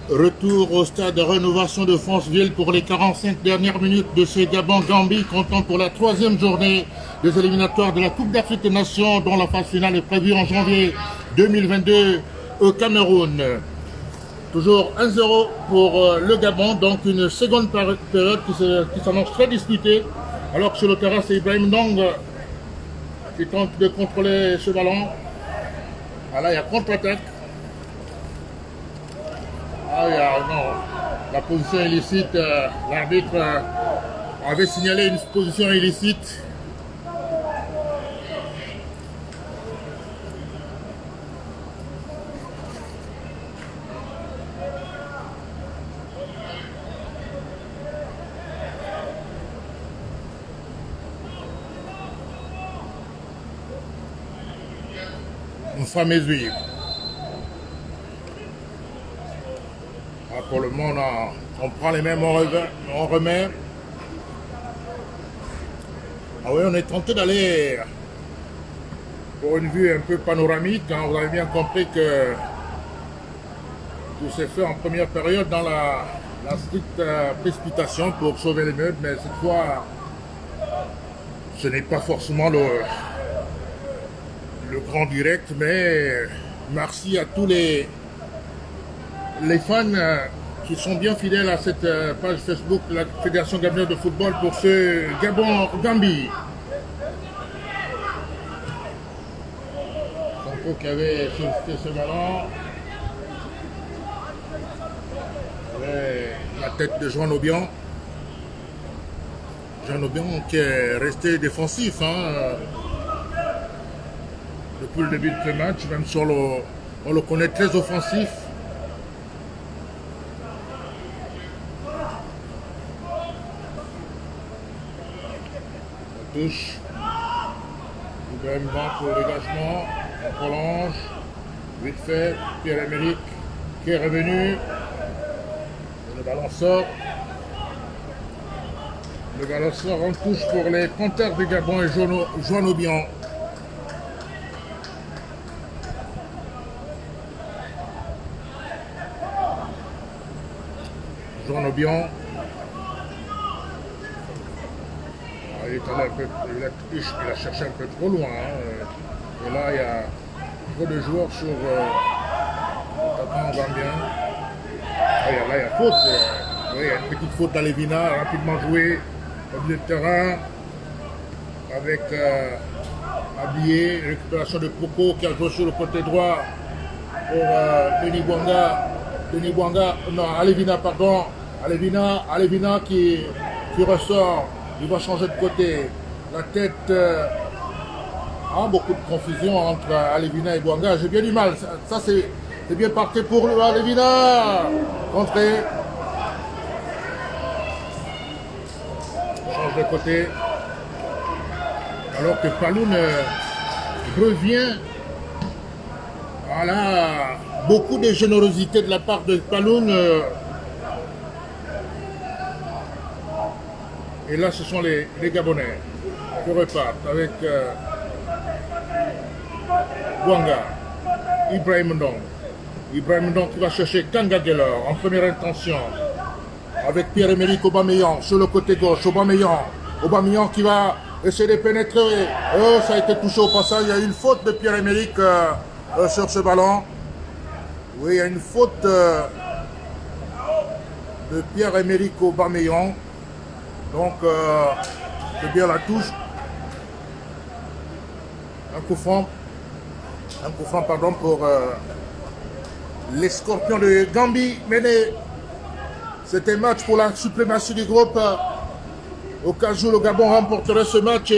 Retour au stade de rénovation de Franceville pour les 45 dernières minutes de ce Gabon-Gambie, comptant pour la 3e journée des éliminatoires de la Coupe d'Afrique des Nations, dont la phase finale est prévue en janvier 2022 au Cameroun. Toujours 1-0 pour le Gabon, donc une seconde période qui s'annonce très disputée, alors que sur le terrain c'est Ibrahim Ndong qui tente de contrôler ce ballon. Ah là il y a contre-attaque. Ah non, la position illicite, l'arbitre avait signalé une position illicite. Une femme essuie. Pour le moment, on prend les mêmes, on remet. Ah oui, on est tenté d'aller pour une vue un peu panoramique. Hein. Vous avez bien compris que tout s'est fait en première période dans la stricte précipitation pour sauver les meubles, mais cette fois, ce n'est pas forcément le grand direct, mais merci à tous les fans qui sont bien fidèles à cette page Facebook de la Fédération gabonaise de football pour ce Gabon-Gambie. Sanko qui avait sollicité ce ballon. La tête de Joan Obiang. Joan Obiang qui est resté défensif depuis le début de ce match, même si on le connaît très offensif. Touche. Ibrahim Ndong pour le dégagement. On prolonge. Vite fait. Pierre-Emerick qui est revenu. Le ballon sort. Le ballon sort en touche pour les Panthères du Gabon et Joan Obiang. Joan Obiang. Il a cherché un peu trop loin. Et là, il y a trop de joueurs sur l'attaquant gambien. Là, il y a faute. Il y a une petite faute d'Alevina, rapidement jouée au milieu de terrain. Avec Habillé, récupération de Poko qui a joué sur le côté droit pour Denis Bouanga. Non, Alevina, pardon. Alevina qui ressort. Il va changer de côté. La tête. Beaucoup de confusion entre Alevina et Bouanga. J'ai bien du mal. Ça c'est bien parti pour Alevina. Contré. Change de côté. Alors que Paloun revient. Voilà. Beaucoup de générosité de la part de Paloun. Et là, ce sont les Gabonais qui repartent avec Bouanga, Ibrahim Ndong. Ibrahim Ndong qui va chercher Kanga Gelor en première intention. Avec Pierre-Emerick Aubameyang sur le côté gauche. Aubameyang qui va essayer de pénétrer. Oh, ça a été touché au passage. Il y a eu une faute de Pierre-Emerick sur ce ballon. Oui, il y a une faute de Pierre-Emerick Aubameyang. Donc, c'est bien la touche. Un coup franc pour les Scorpions de Gambie menés. C'était match pour la suprématie du groupe. Au cas où le Gabon remporterait ce match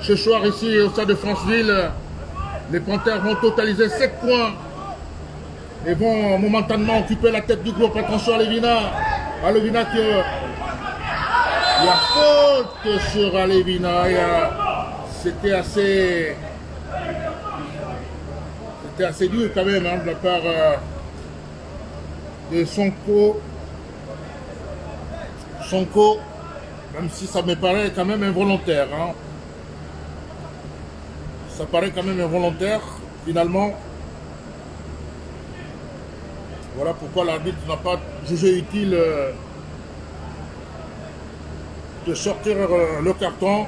ce soir ici au stade de Franceville, les Panthères vont totaliser 7 points et vont momentanément occuper la tête du groupe. Attention à Alevina. Alevina qui... Il y a faute sur Alevina. C'était assez dur quand même hein, de la part de Sonko. Sonko, même si ça me paraît quand même involontaire. Hein. Ça paraît quand même involontaire, finalement. Voilà pourquoi l'arbitre n'a pas jugé utile de sortir le carton.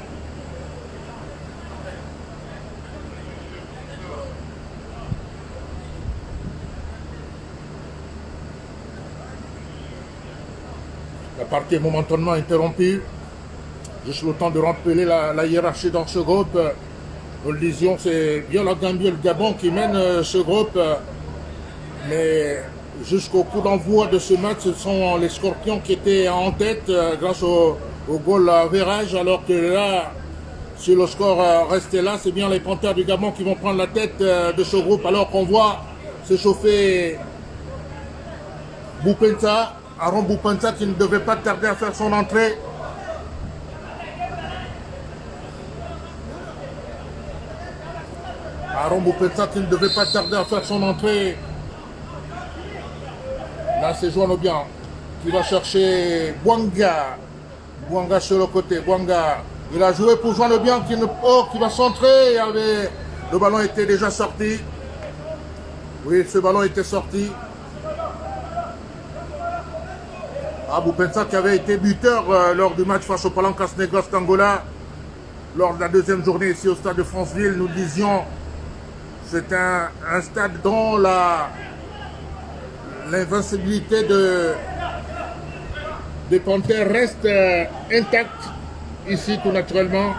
La partie est momentanément interrompue. Juste le temps de rappeler la hiérarchie dans ce groupe. Nous le disions, c'est bien la Gambie et le Gabon qui mènent ce groupe. Mais jusqu'au coup d'envoi de ce match, ce sont les Scorpions qui étaient en tête grâce au goal à virage. Alors que là, si le score restait là, c'est bien les Panthères du Gabon qui vont prendre la tête de ce groupe. Alors qu'on voit s'échauffer Boupenza, Aaron Boupenza qui ne devait pas tarder à faire son entrée. Aaron Boupenza qui ne devait pas tarder à faire son entrée. Là, c'est Joanne Obiang qui va chercher Bouanga. Bouanga sur le côté. Bouanga. Il a joué pour Joanne Obiang qui va centrer. Le ballon était déjà sorti. Oui, ce ballon était sorti. Boupenza qui avait été buteur lors du match face au Palancas Negros d'Angola. Lors de la deuxième journée ici au stade de Franceville, nous disions c'est un stade dont l'invincibilité des Panthères reste intacte, ici tout naturellement.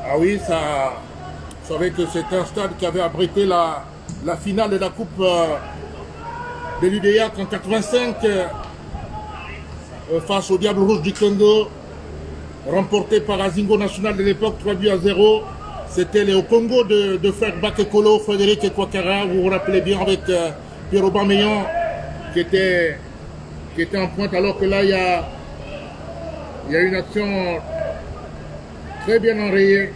Ah oui, vous savez que c'est un stade qui avait abrité la finale de la Coupe de l'UDIAC en 85 face au Diable Rouge du Congo, remporté par Azingo National de l'époque 3-0. C'était les au Congo de frère Bakekolo, Frédéric Ekwakara, vous vous rappelez bien, avec Pierre Aubameyang qui était en pointe, alors que là il y a une action très bien enrayée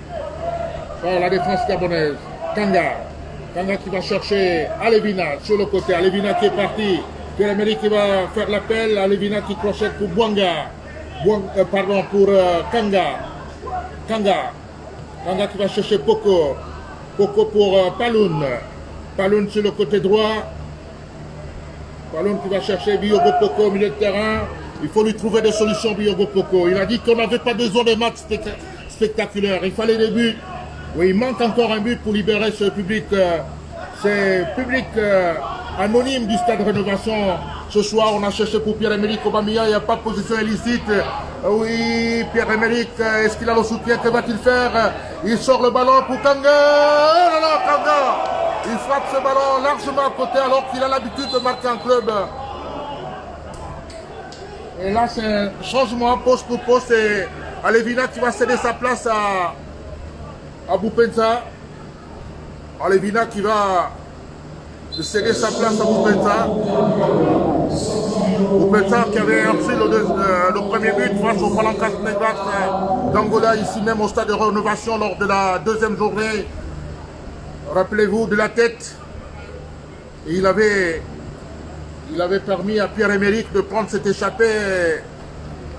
par la défense gabonaise. Kanga qui va chercher Alevina sur le côté, Alevina qui est parti, Pierre-Emerick qui va faire l'appel, Alevina qui crochette pour Bouanga, pour Kanga qui va chercher Poko pour Paloun sur le côté droit, Paloun qui va chercher Biogo Poko au milieu de terrain. Il faut lui trouver des solutions, Biogo Poko. Il a dit qu'on n'avait pas besoin de matchs spectaculaires, il fallait des buts. Oui, il manque encore un but pour libérer ce public, anonyme du stade de Rénovation. Ce soir, on a cherché pour Pierre-Emerick Aubameyang, il n'y a pas de position illicite. Oui, Pierre-Emerick, est-ce qu'il a le soutien? Que va-t-il faire? Il sort le ballon pour Kanga. Oh là là, Kanga! Il frappe ce ballon largement à côté alors qu'il a l'habitude de marquer en club. Et là, c'est un changement poste pour poste. Et Alevina qui va céder sa place à Boupenza. Alevina qui va céder sa place à Boupenza. Boupenza qui avait reçu le premier but face au Palancas Negras d'Angola, ici même au stade de Rénovation lors de la deuxième journée. Rappelez-vous de la tête. Et il avait permis à Pierre-Emerick de prendre cette échappée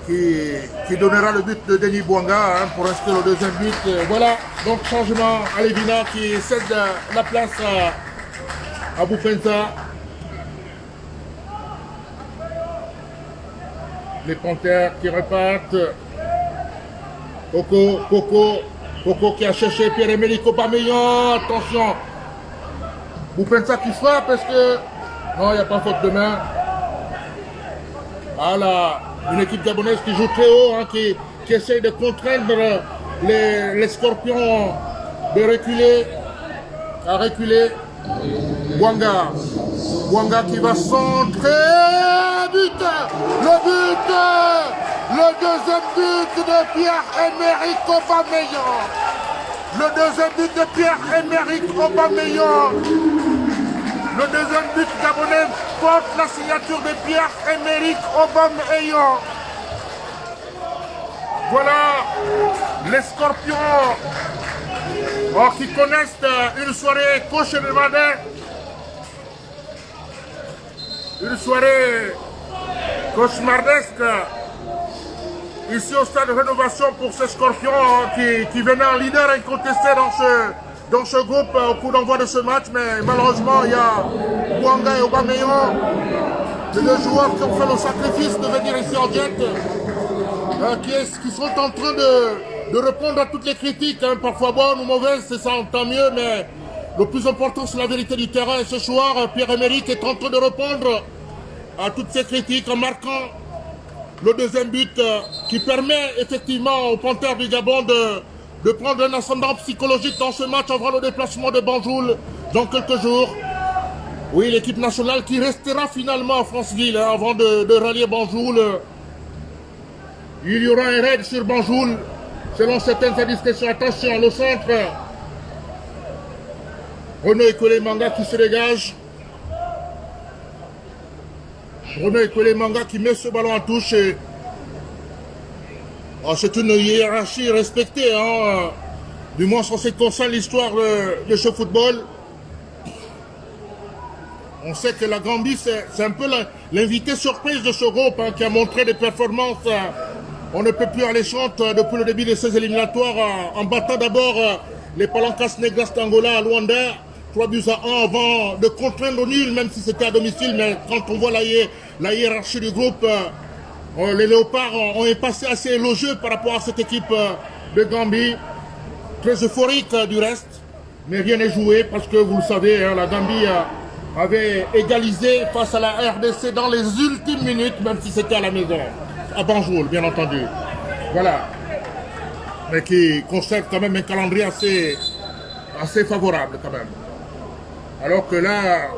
qui donnera le but de Denis Bouanga pour inscrire le deuxième but. Voilà, donc changement, Alevina qui cède la place à Boupenza. Les Panthères qui repartent. Poko qui a cherché Pierre-Emerick Aubameyang. Attention. Boupenza qui frappe parce que... Non, il n'y a pas faute de main. Voilà. Une équipe gabonaise qui joue très haut, hein, qui essaye de contraindre les Scorpions de reculer. À reculer. Bouanga qui va centrer. But! Le deuxième but de Pierre-Emerick Aubameyang. Le deuxième but de Pierre-Emerick Aubameyang. Le deuxième but gabonais porte la signature de Pierre-Emerick Aubameyang. Voilà les Scorpions qui connaissent une soirée cauchemardesque. Une soirée cauchemardesque ici au stade de rénovation pour ces Scorpions qui venaient en leader incontesté dans ce groupe au coup d'envoi de ce match. Mais malheureusement, il y a Bouanga et Aubameyang, les deux joueurs qui ont fait le sacrifice de venir ici en jet, qui sont en train de répondre à toutes les critiques, parfois bonnes ou mauvaises, c'est ça, tant mieux, mais le plus important c'est la vérité du terrain. Et ce soir, Pierre-Emerick est en train de répondre à toutes ces critiques en marquant le deuxième but qui permet effectivement aux Panthères du Gabon de prendre un ascendant psychologique dans ce match avant le déplacement de Banjul dans quelques jours. Oui, l'équipe nationale qui restera finalement à Franceville avant de rallier Banjul. Il y aura un raid sur Banjul selon certaines indications. Attention, le centre. Renaud Ekwelemanga qui se dégage. Renaud Ekwelemanga qui met ce ballon en touche. C'est une hiérarchie respectée, du moins en ce qui concerne l'histoire de ce football. On sait que la Gambie, c'est un peu l'invité surprise de ce groupe qui a montré des performances. On ne peut plus alléchantes depuis le début de ces éliminatoires en battant d'abord les Palancas Negras d'Angola à Luanda. 3-1 avant de contraindre au nul, même si c'était à domicile. Mais quand on voit la hiérarchie du groupe, les Léopards ont un passé assez élogieux par rapport à cette équipe de Gambie. Très euphorique du reste, mais rien n'est joué parce que vous le savez, la Gambie avait égalisé face à la RDC dans les ultimes minutes, même si c'était à la maison, à Banjul, bien entendu. Voilà. Mais qui conserve quand même un calendrier assez favorable quand même. Alors que là,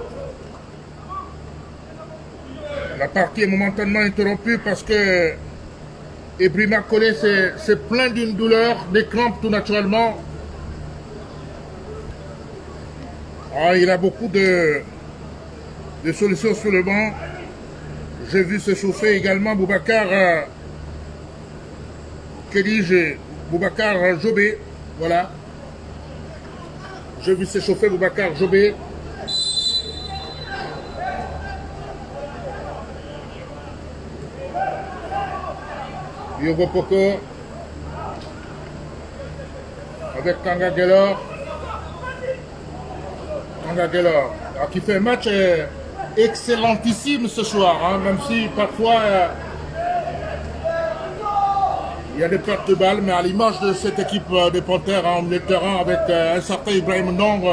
la partie est momentanément interrompue parce que Ebrima Collé s'est plaint d'une douleur, des crampes tout naturellement. Il a beaucoup de solutions sur le banc. J'ai vu se chauffer également Boubacar, Boubacar Jobé, voilà. J'ai vu s'échauffer Boubacar Jobé. Yogo Poko avec Kanga Gelor. Kanga Gelor qui fait un match excellentissime ce soir, même si parfois il y a des pertes de balles, mais à l'image de cette équipe des Panthères en milieu de terrain avec un certain Ibrahim Ndong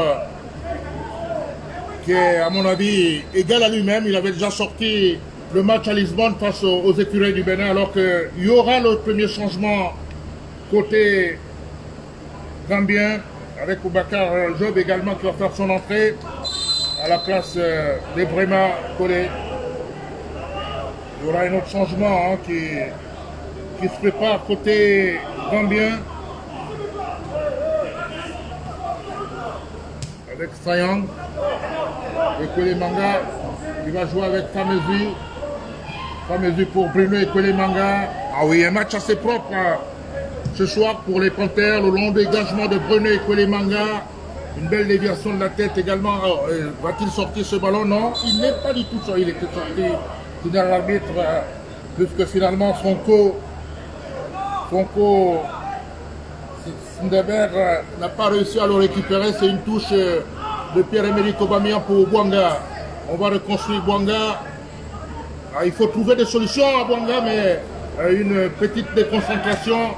qui est à mon avis égal à lui-même. Il avait déjà sorti le match à Lisbonne face aux écureuils du Bénin, alors qu'il y aura le premier changement côté gambien avec Boubacar Job également qui va faire son entrée à la place d'Ebrima Collé. Il y aura un autre changement qui se prépare côté gambien avec Sayang Ekwelemanga qui va jouer avec Famezu. Famezu pour Bruno Ekwelemanga. Ah oui, un match assez propre ce soir pour les Panthères. Le long dégagement de Bruno Ekwelemanga. Une belle déviation de la tête également. Va-t-il sortir ce ballon? Non, il n'est pas du tout sorti. Il était sorti. Final l'arbitre, puisque finalement Sonko Sindeber n'a pas réussi à le récupérer. C'est une touche de Pierre-Emerick Aubameyang pour Bouanga. On va reconstruire Bouanga. Il faut trouver des solutions à Bouanga, mais une petite déconcentration.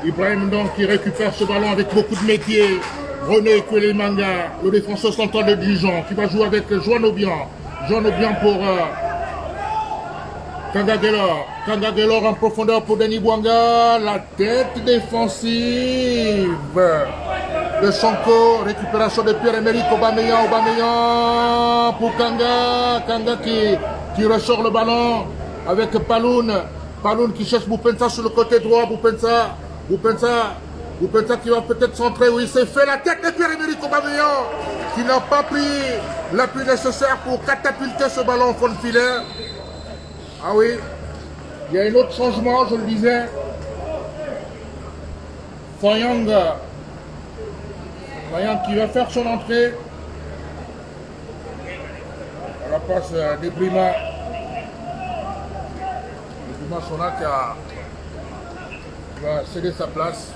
Ibrahim Ndong qui récupère ce ballon avec beaucoup de métier. René Ekwelemanga, le défenseur central de Dijon, qui va jouer avec Joan Obiang. Joan Obiang pour Kanga Gelor. Kanga Gelor en profondeur pour Denis Bouanga. La tête défensive de Sonko. Récupération de Pierre-Emerick Aubameyang. Aubameyang pour Kanga. Kanga qui ressort le ballon avec Paloun. Paloun qui cherche Boupensa sur le côté droit. Boupensa Boupenta qui va peut-être centrer. Oui, c'est fait la tête de Pierre-Emerick Aubameyang qui n'a pas pris l'appui nécessaire pour catapulter ce ballon au fond de filet. Ah oui, il y a un autre changement, je le disais. Fayang qui va faire son entrée. À la passe de Brima. Brima Sona qui va céder sa place.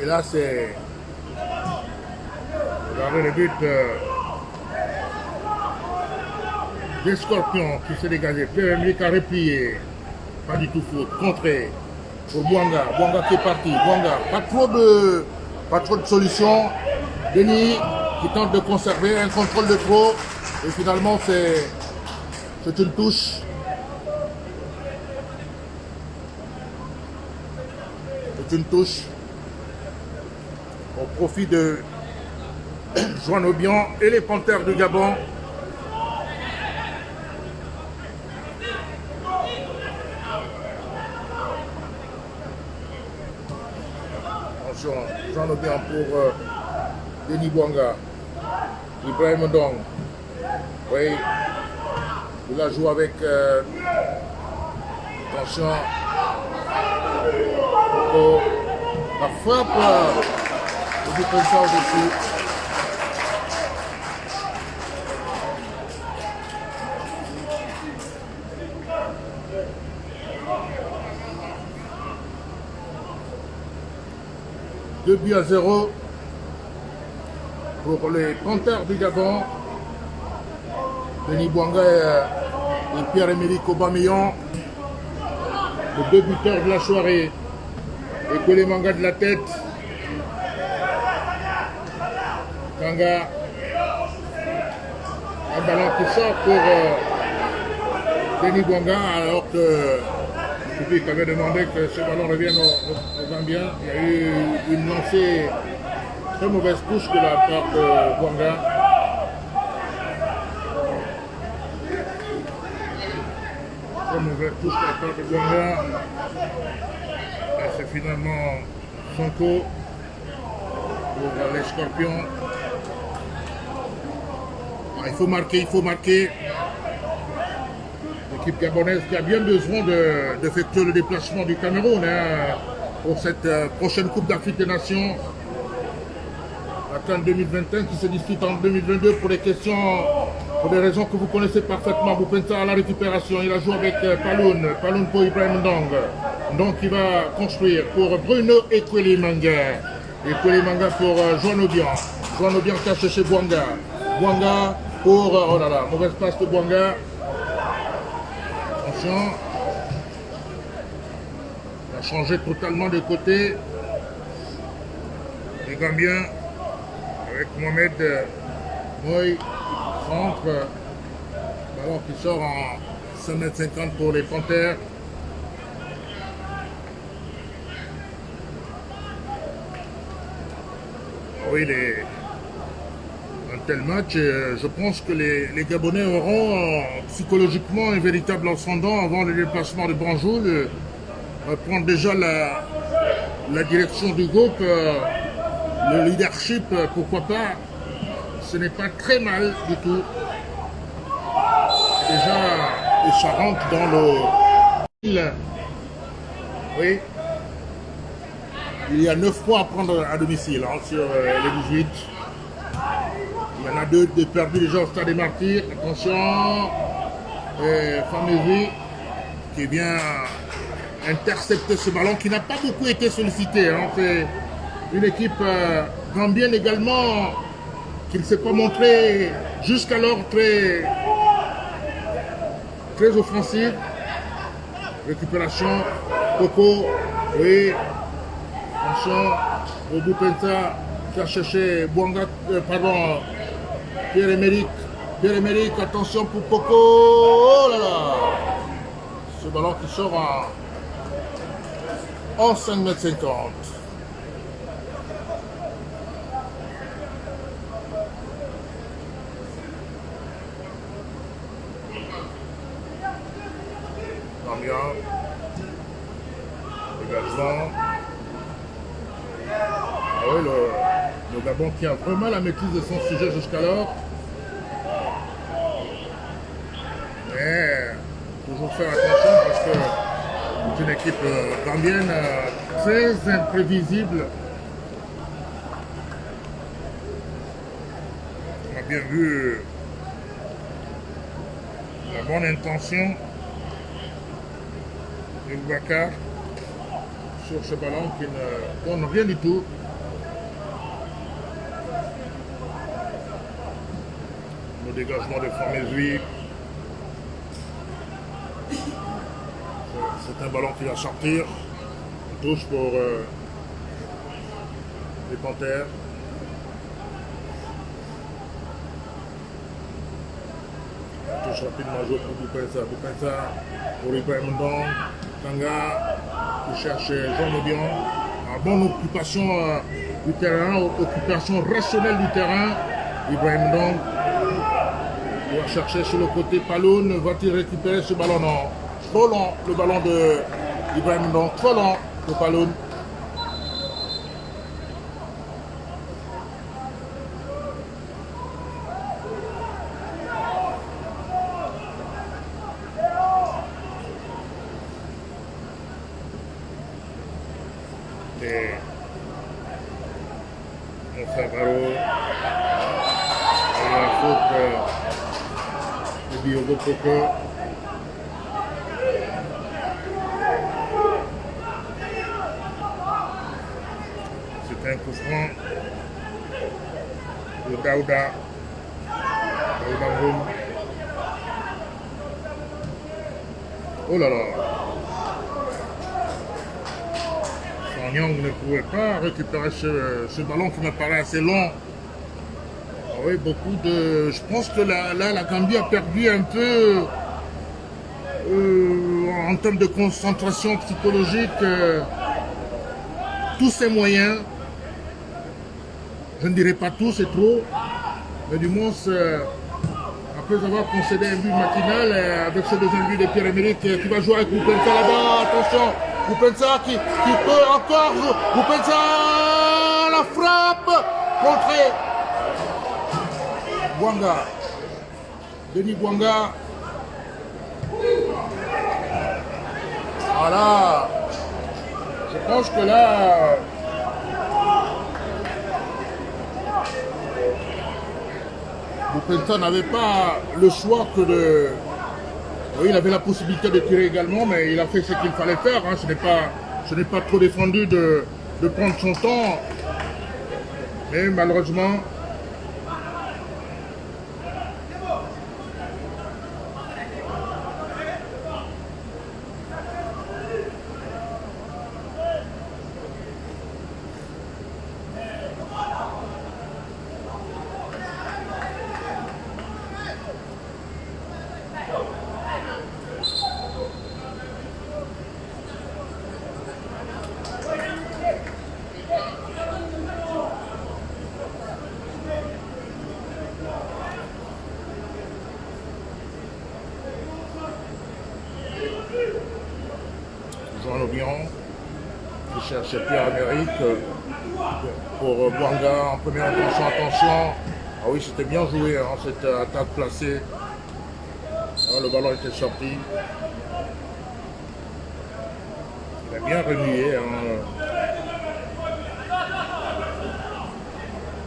Et là, c'est... Regardez le but des Scorpions qui s'est dégagé. Pierre-Emerick a replié. Pas du tout faute. Contré pour Bouanga. Bouanga qui est parti. Bouanga. Pas trop de solutions. Denis qui tente de conserver un contrôle de trop. Et finalement, c'est une touche. C'est une touche au profit de Joan Obiang et les Panthères du Gabon. Attention, Joan Obiang pour Denis Bouanga. Ibrahim Ndong. Oui, il a joué avec attention. La frappe du président au-dessus. Deux buts à 0 pour les Panthères du Gabon. Denis Bouanga et Pierre-Emerick Aubameyang, les deux buteurs de la soirée. Et Kouélémanga de la tête. Kanga. Un ballon qui sort pour Denis Bouanga alors que le public avait demandé que ce ballon revienne aux Gambiens. Il y a eu une lancée très mauvaise touche de la part de Bouanga. Très mauvaise touche de la part de Bouanga. Et c'est finalement Sonko pour les Scorpions. Il faut marquer. L'équipe gabonaise qui a bien besoin d'effectuer le déplacement du Cameroun pour cette prochaine Coupe d'Afrique des Nations. La CAN 2021 qui se dispute en 2022 pour des raisons que vous connaissez parfaitement. Boupenta à la récupération, il a joué avec Paloun pour Ibrahim Ndong. Donc il va construire pour Bruno et Kouélémanga. Et Kouélémanga pour Joan Obiang. Joan Obiang caché chez Bouanga. Bouanga pour... oh là là, mauvaise passe de Bouanga. Attention. Il a changé totalement de côté. Les Gambiens avec Mohamed Moy, centre. Ballon qui sort en 5,50 m pour les Panthères. Oui, un tel match, je pense que les Gabonais auront psychologiquement un véritable ascendant avant le déplacement de Banjul. Prendre déjà la direction du groupe, le leadership, pourquoi pas. Ce n'est pas très mal du tout. Déjà, et ça rentre dans le... Oui. Il y a 9 points à prendre à domicile sur les 18. Il y en a 2 de perdus déjà au Stade des Martyrs. Attention, Famézi qui vient intercepter ce ballon qui n'a pas beaucoup été sollicité. C'est une équipe gambienne également qui ne s'est pas montrée jusqu'alors très offensive. Récupération, Coco, oui. Attention, au Boupenta qui a cherché Bouanga, Pierre-Emerick. Pierre-Emerick, attention pour Coco. Oh là là. Ce ballon qui sort en 5,50 m. Engagement. Ah oui, le Gabon qui a vraiment la maîtrise de son sujet jusqu'alors. Mais toujours faire attention parce que c'est une équipe gambienne très imprévisible. On a bien vu la bonne intention de Boubacar sur ce ballon qui ne donne rien du tout. Le dégagement de Formezui. C'est un ballon qui va sortir. On touche pour les Panthères. On touche rapidement joué pour Boupensa. Boupensa pour Ibrahim Ndong. Kanga qui cherche Jean Médian. Bonne occupation du terrain, occupation rationnelle du terrain. Ibrahim Ndong. Il va chercher sur le côté Paloun. Va-t-il récupérer ce ballon? Non. Trop long le ballon de Ibrahim Ndong. Trop long le Paloun. Et mon frère Baro. Il y a la faute. Diogo Coco. C'est un coup franc de Daouda. Daouda Mboum. Oh là là. Sanyang ne pouvait pas récupérer ce ballon qui me paraît assez long. Oui, beaucoup de... Je pense que là, la Gambie a perdu un peu en termes de concentration psychologique tous ses moyens. Je ne dirais pas tout, c'est trop. Mais du moins, après avoir concédé un but matinal, avec ce deuxième but de Pierre-Emerick qui va jouer avec Boupensa là-bas. Attention, Boupensa qui peut encore... Boupensa, la frappe contrée. Bouanga, Denis Bouanga. Voilà. Je pense que là, Boupensa n'avait pas le choix que de... Oui, il avait la possibilité de tirer également, mais il a fait ce qu'il fallait faire. Hein. Ce n'est pas trop défendu de prendre son temps. Mais malheureusement... Jean Lobian qui cherche Pierre-Emerick pour Bouanga en première intention. Attention, ah oui, c'était bien joué hein, cette attaque placée. Ah, le ballon était sorti. Il a bien remué hein,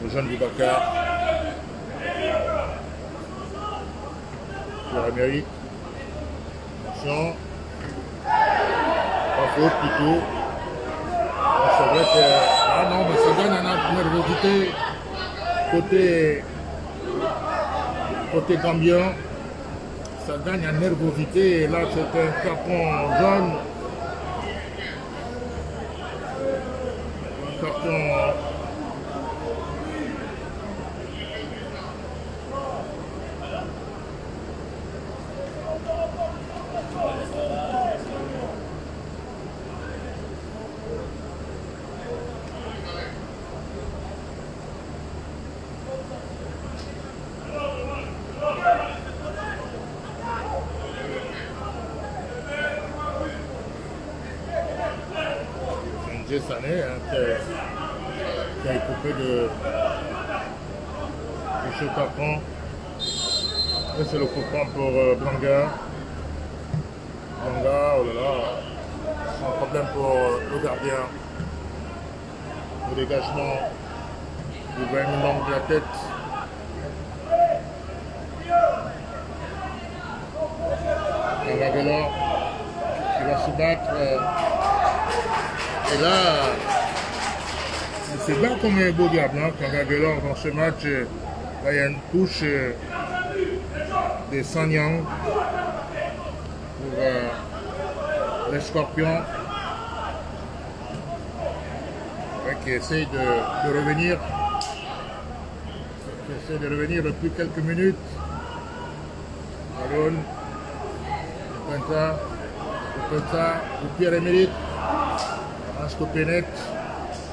le jeune Boubacar. Pierre-Emerick. Attention. Pas faute plutôt. C'est vrai que... Ah non, mais ça donne une nervosité côté gambien. Ça gagne en nervosité. Et là, c'est un carton jaune. Un carton... Roger Sané, hein, qui a écopé de ce carton. Et c'est le coup franc pour Blanca. Blanca, oh là là, sans problème pour le gardien. Le dégagement, il va une langue de la tête. Kangagelor qui va se battre. Et là, il se bat comme un beau diable, hein, Kangagelor dans ce match. Là, il y a une touche de Sanyang pour les Scorpions qui essaye de revenir. Qui essaie de revenir depuis quelques minutes. Aaron, Bupensa, Pierre-Emerick, Asco Pénètre.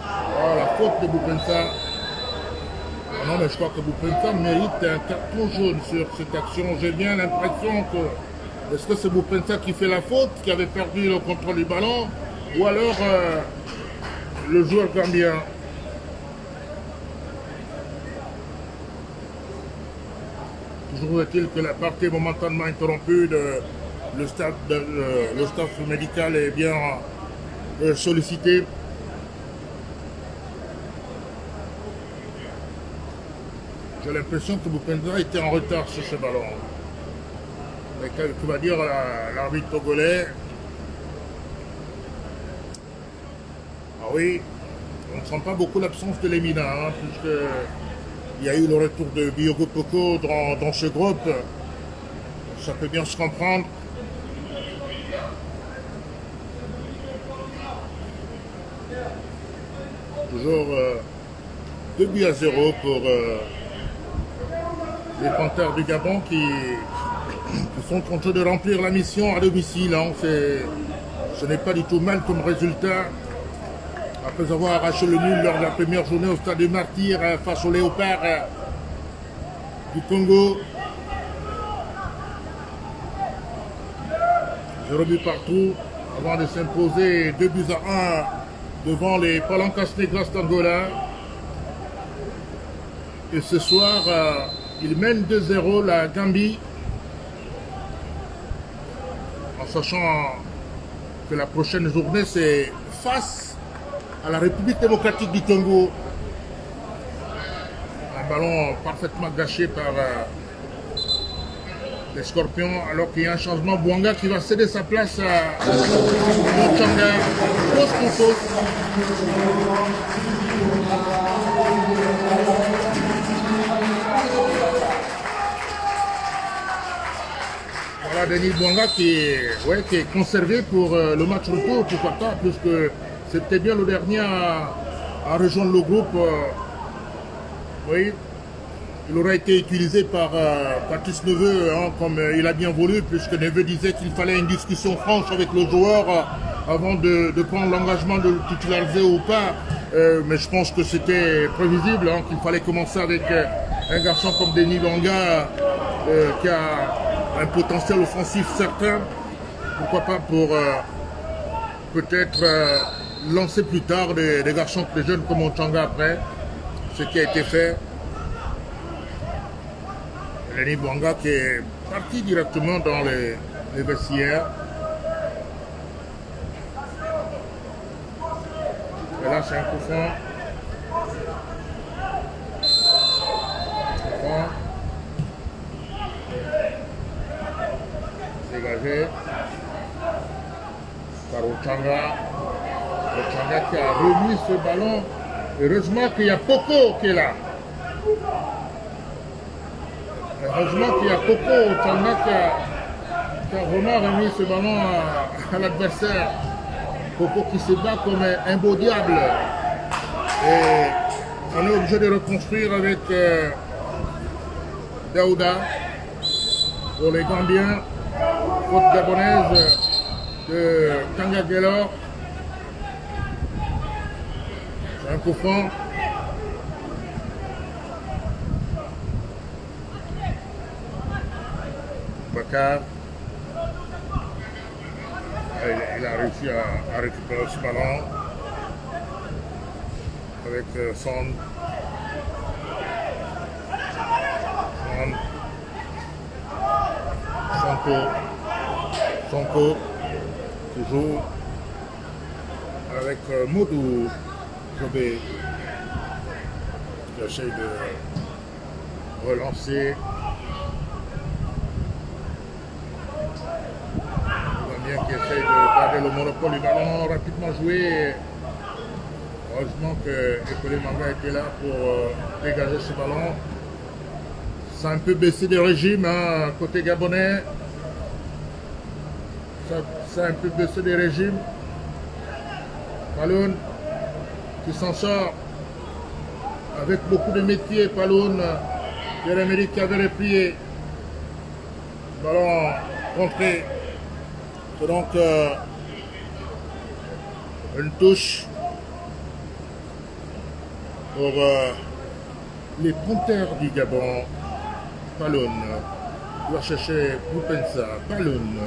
Oh, la faute de Bupensa. Oh non, mais je crois que Bupensa mérite un carton jaune sur cette action. J'ai bien l'impression que... Est-ce que c'est Bupensa qui fait la faute, qui avait perdu le contrôle du ballon, ou alors le joueur gambien? Toujours est-il que la partie est momentanément interrompue, le staff médical est bien sollicité. J'ai l'impression que Bupensa était en retard sur ce ballon. Mais que va dire l'arbitre togolais? Ah oui, on ne sent pas beaucoup l'absence de Lemina, hein, puisqu'il y a eu le retour de Biogo Poko dans ce groupe. Ça peut bien se comprendre. Toujours 2-0 pour les Panthères du Gabon qui sont en train de remplir la mission à domicile. Hein. Ce n'est pas du tout mal comme résultat. Après avoir arraché le nul lors de la première journée au stade des Martyrs face aux Léopards du Congo. 0 but partout avant de s'imposer 2-1 devant les Palancas Negras d'Angola. Et ce soir, il mène 2-0 la Gambie, en sachant que la prochaine journée c'est face à la République démocratique du Congo. Un ballon parfaitement gâché par les Scorpions, alors qu'il y a un changement. Bouanga qui va céder sa place à Mochanga. Pause pour pause. Voilà Denis Bouanga qui est conservé pour le match retour, pourquoi pas, puisque c'était bien le dernier à rejoindre le groupe. Oui, il aurait été utilisé par Patrice Neveu, hein, comme il a bien voulu, puisque Neveu disait qu'il fallait une discussion franche avec le joueur avant de prendre l'engagement de le titulariser ou pas. Mais je pense que c'était prévisible, hein, qu'il fallait commencer avec un garçon comme Denis Bouanga qui a un potentiel offensif certain. Pourquoi pas pour peut-être lancer plus tard des garçons plus jeunes comme Mochanga après, ce qui a été fait. Denis Bouanga qui est parti directement dans les vestiaires. Et là c'est un coup franc. Dégagé par Ochanga. Ochanga qui a remis ce ballon. Heureusement qu'il y a Poko qui est là. Heureusement qu'il y a Poko Ochanga qui a vraiment remis ce ballon à l'adversaire. Poko qui se bat comme un beau diable. Et on est obligé de reconstruire avec Daouda pour les Gambiens. Faute gabonaise de Kangagelor. Un coup franc. Bakar. Il a réussi à récupérer ce ballon. avec Son. Sonko toujours avec Modou Jobé qui essaie de relancer. Gambien qui essaie de garder le monopole du ballon, rapidement joué. Heureusement que Ekole Manga était là pour dégager ce ballon. Ça a un peu baissé des régimes, hein, côté gabonais. Ça a un peu baissé des régimes. Paloun qui s'en sort avec beaucoup de métier. Paloun, Pierre-Emerick qui avait replié. Ballon contré. C'est donc une touche pour les Panthères du Gabon. Paloun doit chercher Boupensa. Paloun.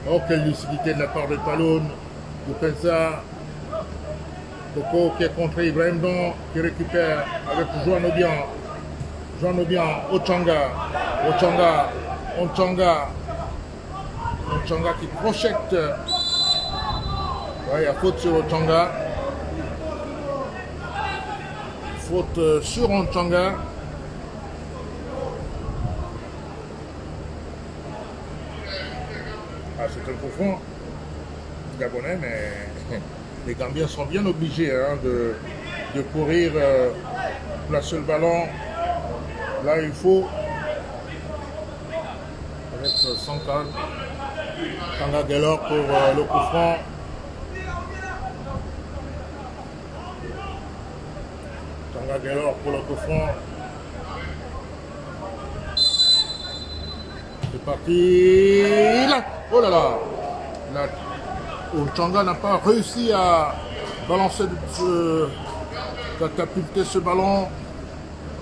Oh, quelle lucidité de la part de Paloun. Boupensa. Coco qui est contre Ibrahim Don qui récupère avec Joan Obian. Joan Obian, Ochanga. Ochanga qui crochette. Ouais, il y a faute sur Ochanga. Faute sur Ochanga. Ah, c'est un coup franc gabonais, mais les Gambiens sont bien obligés hein, de courir, placer le ballon là il faut. Avec Sankal, Kanga Gelor pour le coup franc. Kanga Gelor pour le coup franc. C'est parti. Là. Oh là là. Ochanga n'a pas réussi à balancer, catapulter ce ballon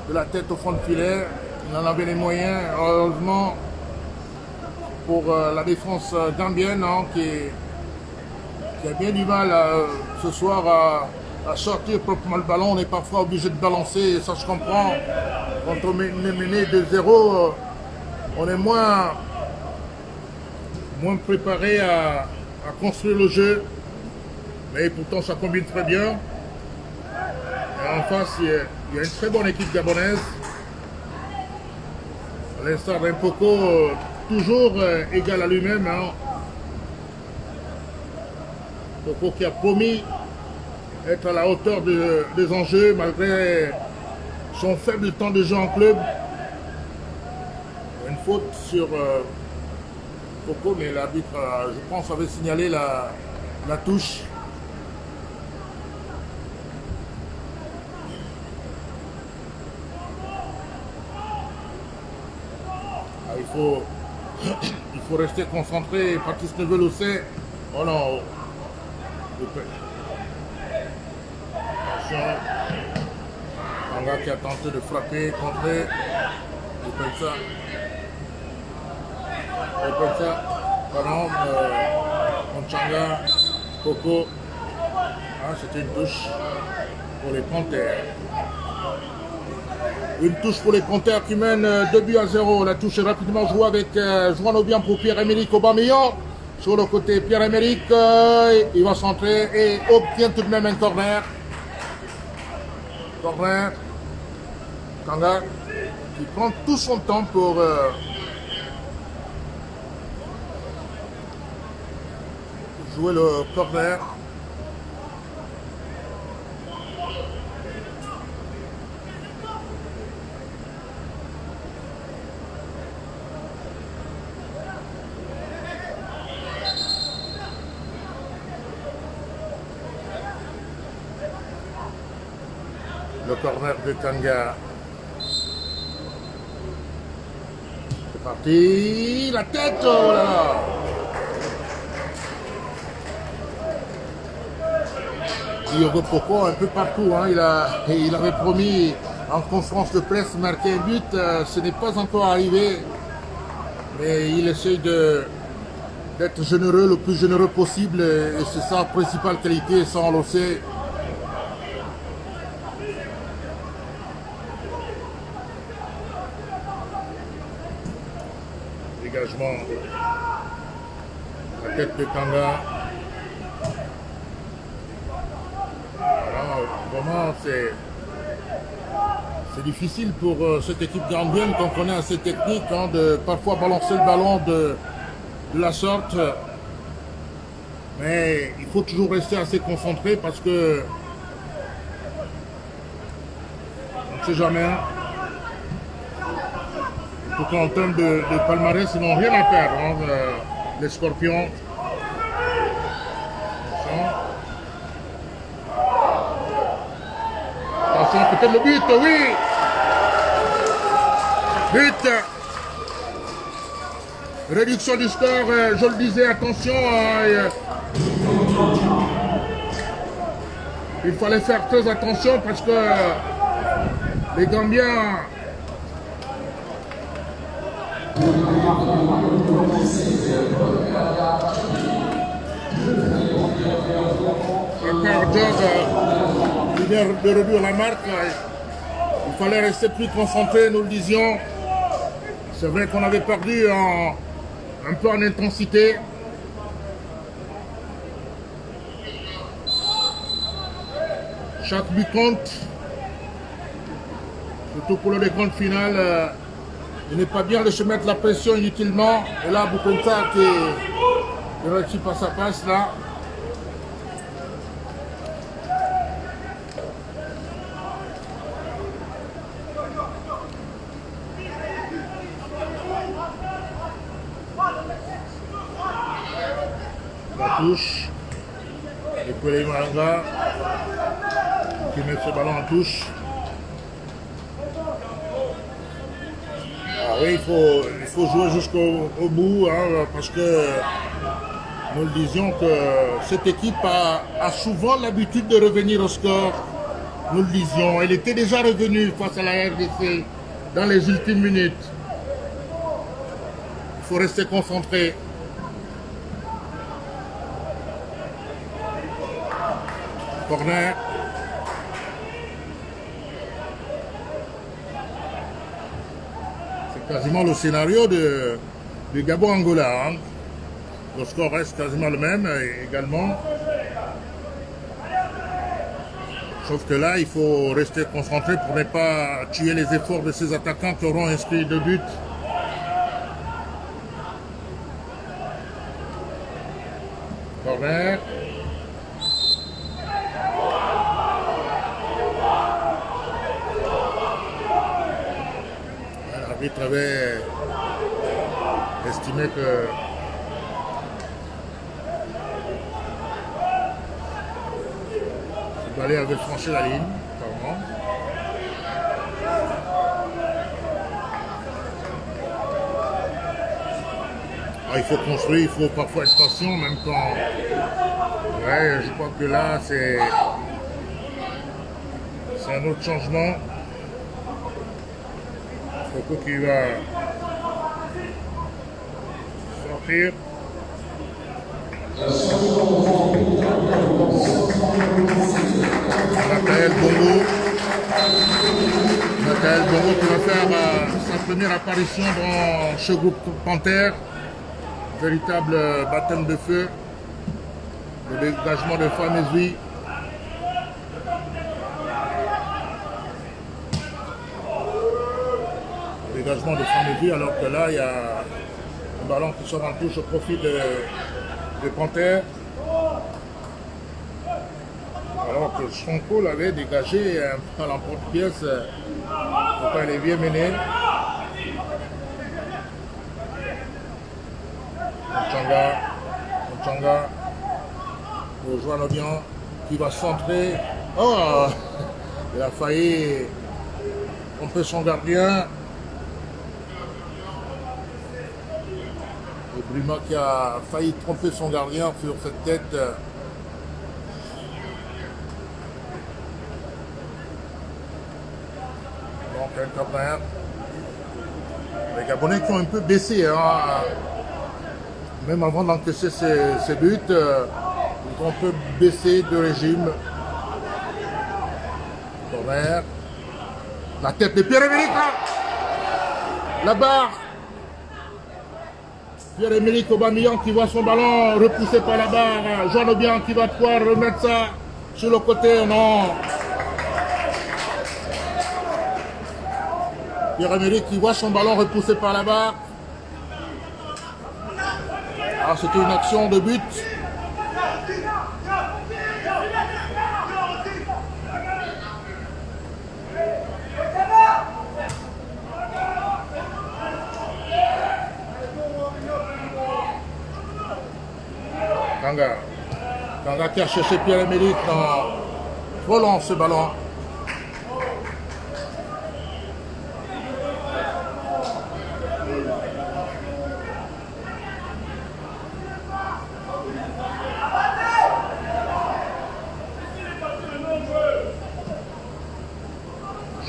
de la tête au fond de filet. Il en avait les moyens, heureusement, pour la défense gambienne hein, qui a bien du mal ce soir à sortir proprement le ballon. On est parfois obligé de balancer, ça se comprend. Quand on est mené de 0, on est moins préparé à construire le jeu, mais pourtant ça combine très bien. Et en face, il y a une très bonne équipe gabonaise. À l'instar d'un Poko, toujours égal à lui-même. Hein. Poko qui a promis être à la hauteur des enjeux malgré son faible temps de jeu en club. Une faute sur Poko, mais l'arbitre, je pense, avait signalé la touche. Ah, il faut rester concentré. Patrice Neveu le sait. Oh non. Attention. Kanga qui a tenté de frapper, contrer. Comme ça, pardon, Ochanga, Coco, ah, c'était une touche pour les Panthères. Une touche pour les Panthères qui mènent 2-0. La touche est rapidement jouée avec Joan Obian pour Pierre-Emerick Aubameyang. Sur le côté, Pierre-Emerick, il va centrer et obtient tout de même un corner. Corner. Kanga qui prend tout son temps pour jouer le corner. Le corner de Kanga. C'est parti. La tête, oh là là. Diogo Poko un peu partout, hein. Il avait promis en conférence de presse marquer un but, ce n'est pas encore arrivé, mais il essaye d'être généreux, le plus généreux possible, et c'est sa principale qualité, ça on le sait. dégagement. La tête de Kanga. Alors, vraiment, c'est difficile pour cette équipe gambienne qu'on connaît assez technique hein, de parfois balancer le ballon de la sorte. Mais il faut toujours rester assez concentré parce que on ne sait jamais. En tout cas, en termes de palmarès, ils n'ont rien à perdre, hein, les Scorpions. Attention, peut-être le but, oui! But! Réduction du score, je le disais, attention. Il fallait faire très attention parce que les Gambiens il vient de réduire la marque. Il fallait rester plus concentré, nous le disions. C'est vrai qu'on avait perdu un peu en intensité. Chaque but compte. Surtout pour le décompte final. Il n'est pas bien de se mettre la pression inutilement. Et là, Boupensa qui réussit pas sa passe là. La touche. Et puis les Malanga qui met ce ballon en touche. Ah oui, il faut jouer jusqu'au bout, hein, parce que nous le disions que cette équipe a souvent l'habitude de revenir au score. Nous le disions, elle était déjà revenue face à la RDC dans les ultimes minutes. Il faut rester concentré. Corner. C'est quasiment le scénario du Gabon-Angola. Hein. Le score reste quasiment le même également. Sauf que là, il faut rester concentré pour ne pas tuer les efforts de ces attaquants qui auront inscrit 2 buts. Corner. L'arbitre avait estimé que le balai avait franchi la ligne, apparemment. Ah, il faut construire, il faut parfois être patient, même quand... Ouais, je crois que là, c'est un autre changement. Coco qui va sortir. Nathaël Bongo. Nathaël Bongo qui va faire sa première apparition dans ce groupe Panthère. Véritable baptême de feu. Le dégagement de Famezui. Dégagement de Famezui alors que là il y a un ballon qui sort en touche au profit de Panthère. Alors que Sonko l'avait dégagé à l'emporte-pièce. Pourquoi il est bien mené. Changa pour Joan Odian qui va centrer. Oh, il a failli tromper son gardien. Et Bruma qui a failli tromper son gardien sur cette tête. Donc un corner. Les Gabonais qui ont un peu baissé. Hein. Même avant d'encaisser ces buts, ils ont un peu baissé de régime. Corner. La tête de Pierre-Emerick. La barre. Pierre-Emerick Aubameyang qui voit son ballon repoussé par la barre. Jean Obiang qui va pouvoir remettre ça sur le côté. Non. Pierre-Emerick qui voit son ballon repoussé par la barre. Ah, c'était une action de but. Kanga qui a cherché Pierre-Emerick dans trop long ce ballon.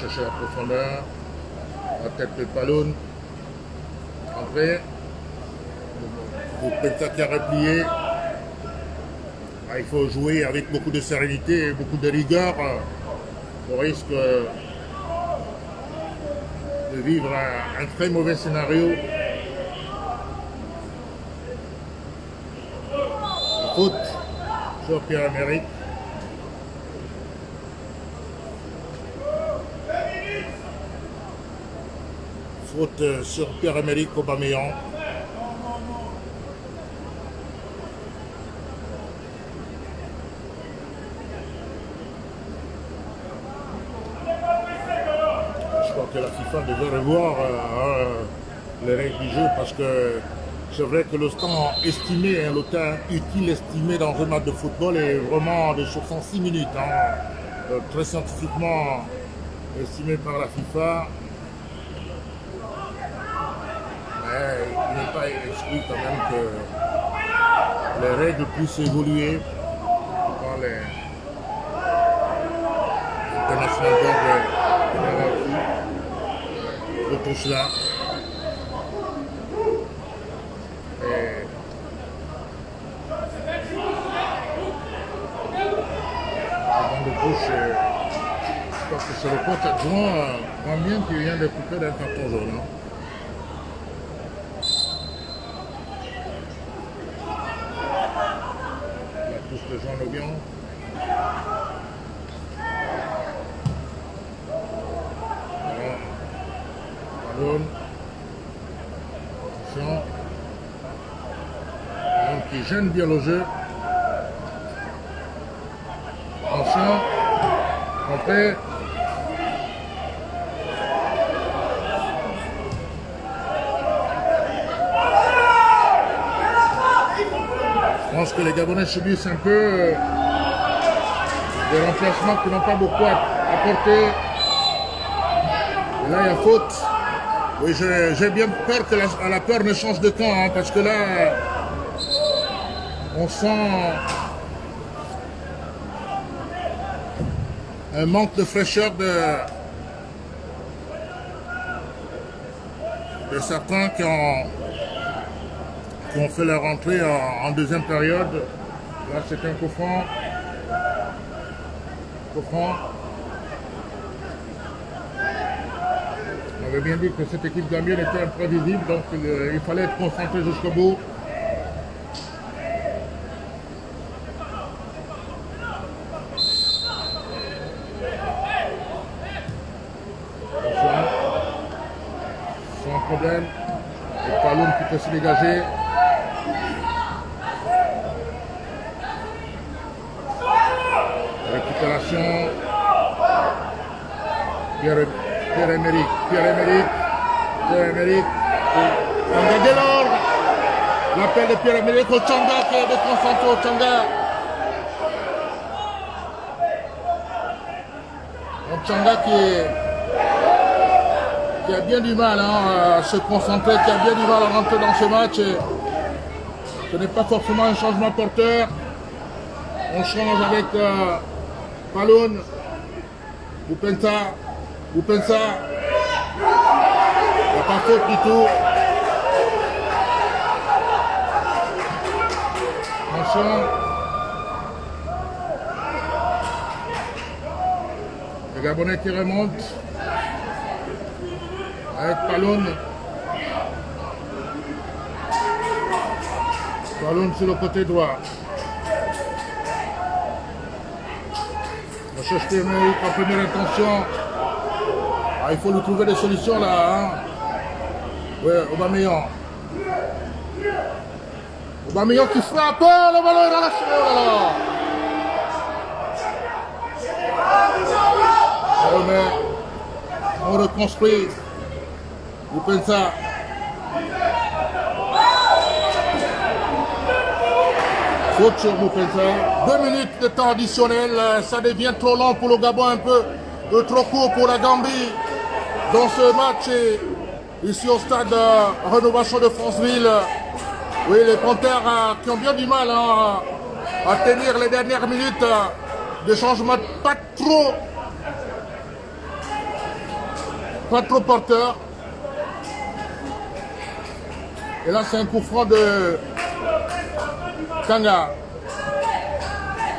Chercher la profondeur. La tête de Paloun. Entrée. Penta qui a replié. Ah, il faut jouer avec beaucoup de sérénité et beaucoup de rigueur. On risque de vivre un très mauvais scénario. Faute sur Pierre-Emerick. Faute sur Pierre-Emerick Aubameyang. Que la FIFA devait revoir les règles du jeu parce que c'est vrai que le temps estimé, le temps utile estimé dans un match de football est vraiment de 66 minutes, très scientifiquement estimé par la FIFA. Mais il n'est pas exclu quand même que les règles puissent évoluer par les internationales de tout cela. Et avant de touche, je pense que c'est le coach adjoint Gambien qui vient de couper d'un carton jaune. La touche de Jean Obiang. Attention. Qui gêne bien le jeu. Attention. Entrée. Je pense que les Gabonais subissent un peu des remplacements qui n'ont pas beaucoup apporté. Et là, il y a faute. Oui, j'ai bien peur que la peur ne change de camp, parce que là, on sent un manque de fraîcheur de certains qui ont fait leur entrée en deuxième période. Là, c'est un coup franc. On avait bien dit que cette équipe gambienne était imprévisible, donc il fallait être concentré jusqu'au bout. Attention. Sans problème. Et Paloun qui peut se dégager. Récupération. Pierre-Emerick. On a dès lors l'appel de Pierre-Emerick au Tchanga qui est déconcentré au Tchanga. Un Tchanga qui a bien du mal à se concentrer, qui a bien du mal à rentrer dans ce match. Et ce n'est pas forcément un changement porteur. On change avec Paloun, Boupenta. Il n'y a pas faute du tout. Attention. Les Gabonais qui remontent. Avec Paloun. Ballon sur le côté droit. On cherche Téméric en première intention. Ah, il faut lui trouver des solutions là. Hein. Ouais, Aubameyang. Aubameyang qui frappe. Le ballon est relâché. Oh là là. On remet. On reconstruit. Vous pensez ça. Faute sur Boupenza. 2 minutes de temps additionnel, ça devient trop long pour le Gabon, un peu trop court pour la Gambie. Dans ce match, ici au stade Rénovation de Franceville, oui, les Panthères qui ont bien du mal à tenir les dernières minutes de changement, pas trop porteur. Et là, c'est un coup franc de Kanga,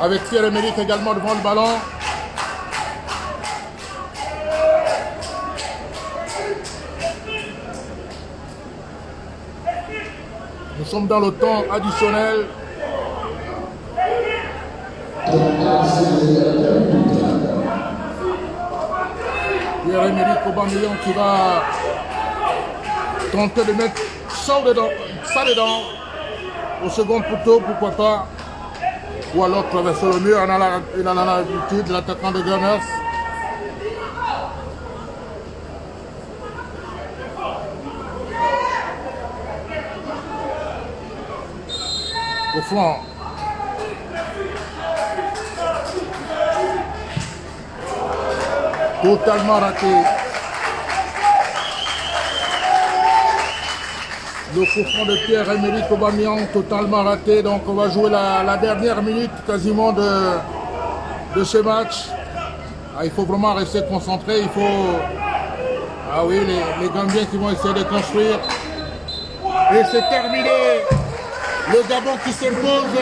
avec Pierre-Emerick également devant le ballon. Nous sommes dans le temps additionnel. Pierre-Emerick Aubameyang qui va tenter de mettre ça dedans. Au second poteau, pourquoi pas. Ou alors traverser le mur, il en a l'habitude, l'attaquant de Gunners. Au flanc. Totalement raté. Le coup franc de Pierre-Emerick Aubameyang totalement raté, donc on va jouer la dernière minute quasiment de ce match. Ah, il faut vraiment rester concentré, il faut... Ah oui, les Gambiens qui vont essayer de construire. Et c'est terminé. Le Gabon qui s'impose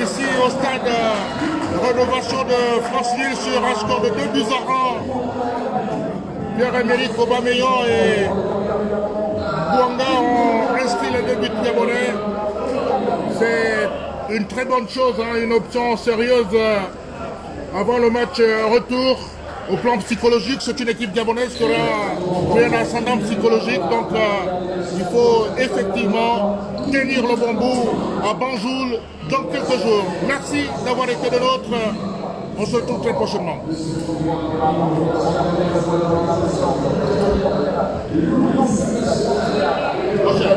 ici au stade Rénovation de Franceville sur un score de 2-1. Pierre-Emerick Aubameyang et Bouanga ont inscrit les 2 buts gabonais. C'est une très bonne chose, hein, une option sérieuse avant le match retour. Au plan psychologique, c'est une équipe gabonaise qui aura un ascendant psychologique. Donc il faut effectivement tenir le bon bout à Banjul dans quelques jours. Merci d'avoir été de nôtres. On se retrouve très prochainement. Okay.